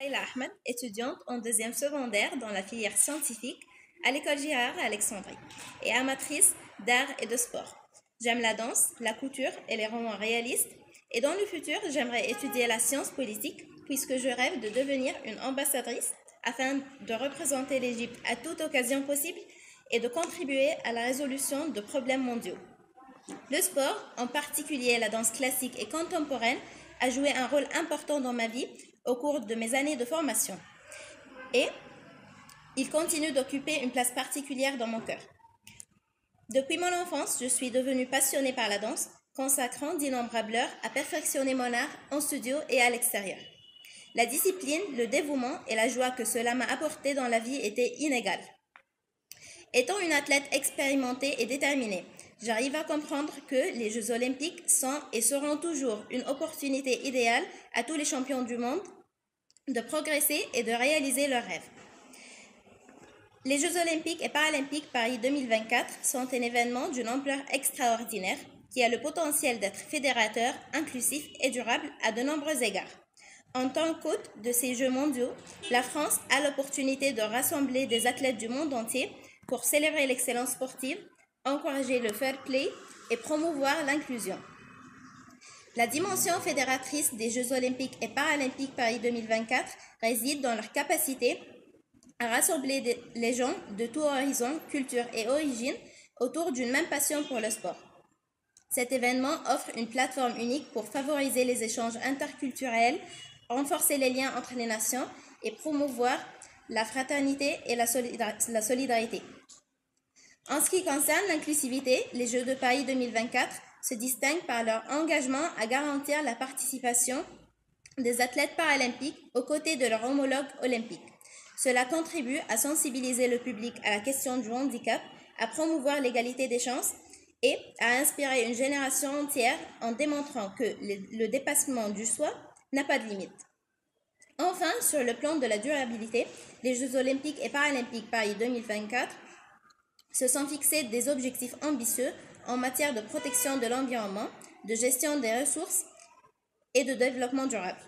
Leila Ahmed, étudiante en deuxième secondaire dans la filière scientifique à l'école Girard à Alexandrie et amatrice d'art et de sport. J'aime la danse, la couture et les romans réalistes et dans le futur, j'aimerais étudier la science politique puisque je rêve de devenir une ambassadrice afin de représenter l'Égypte à toute occasion possible et de contribuer à la résolution de problèmes mondiaux. Le sport, en particulier la danse classique et contemporaine, a joué un rôle important dans ma vie au cours de mes années de formation. Et il continue d'occuper une place particulière dans mon cœur. Depuis mon enfance, je suis devenue passionnée par la danse, consacrant d'innombrables heures à perfectionner mon art en studio et à l'extérieur. La discipline, le dévouement et la joie que cela m'a apporté dans la vie étaient inégales. Étant une athlète expérimentée et déterminée, j'arrive à comprendre que les Jeux olympiques sont et seront toujours une opportunité idéale à tous les champions du monde de progresser et de réaliser leurs rêves. Les Jeux olympiques et paralympiques Paris 2024 sont un événement d'une ampleur extraordinaire qui a le potentiel d'être fédérateur, inclusif et durable à de nombreux égards. En tant qu'hôte de ces Jeux mondiaux, la France a l'opportunité de rassembler des athlètes du monde entier pour célébrer l'excellence sportive, encourager le fair play et promouvoir l'inclusion. La dimension fédératrice des Jeux olympiques et paralympiques Paris 2024 réside dans leur capacité à rassembler les gens de tous horizons, cultures et origines autour d'une même passion pour le sport. Cet événement offre une plateforme unique pour favoriser les échanges interculturels, renforcer les liens entre les nations et promouvoir la fraternité et la solidarité. En ce qui concerne l'inclusivité, les Jeux de Paris 2024 se distinguent par leur engagement à garantir la participation des athlètes paralympiques aux côtés de leurs homologues olympiques. Cela contribue à sensibiliser le public à la question du handicap, à promouvoir l'égalité des chances et à inspirer une génération entière en démontrant que le dépassement du soi n'a pas de limite. Enfin, sur le plan de la durabilité, les Jeux olympiques et paralympiques Paris 2024 se sont fixés des objectifs ambitieux en matière de protection de l'environnement, de gestion des ressources et de développement durable.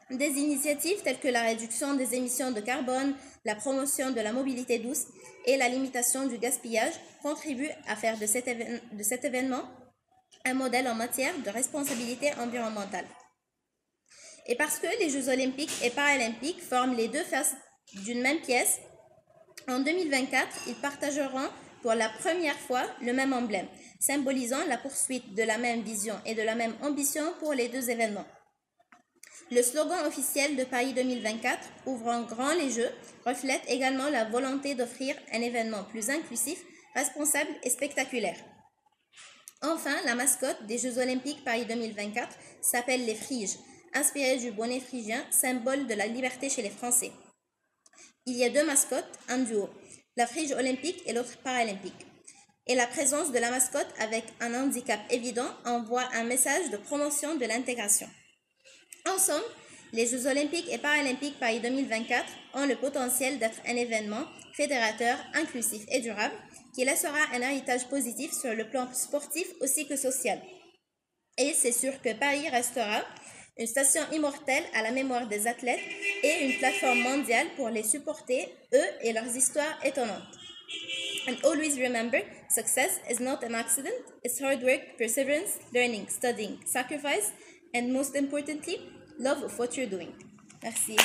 Des initiatives telles que la réduction des émissions de carbone, la promotion de la mobilité douce et la limitation du gaspillage contribuent à faire de cet événement un modèle en matière de responsabilité environnementale. Et parce que les Jeux olympiques et paralympiques forment les deux faces d'une même pièce, en 2024, ils partageront pour la première fois le même emblème, symbolisant la poursuite de la même vision et de la même ambition pour les deux événements. Le slogan officiel de Paris 2024, ouvrant grand les Jeux, reflète également la volonté d'offrir un événement plus inclusif, responsable et spectaculaire. Enfin, la mascotte des Jeux olympiques Paris 2024 s'appelle les Phryges, inspirée du bonnet phrygien, symbole de la liberté chez les Français. Il y a deux mascottes, un duo, la Phryge olympique et l'autre paralympique. Et la présence de la mascotte avec un handicap évident envoie un message de promotion de l'intégration. En somme, les Jeux olympiques et paralympiques Paris 2024 ont le potentiel d'être un événement fédérateur, inclusif et durable qui laissera un héritage positif sur le plan sportif aussi que social. Et c'est sûr que Paris restera une station immortelle à la mémoire des athlètes et une plateforme mondiale pour les supporter, eux et leurs histoires étonnantes. And always remember, success is not an accident, it's hard work, perseverance, learning, studying, sacrifice, and most importantly, love of what you're doing. Merci.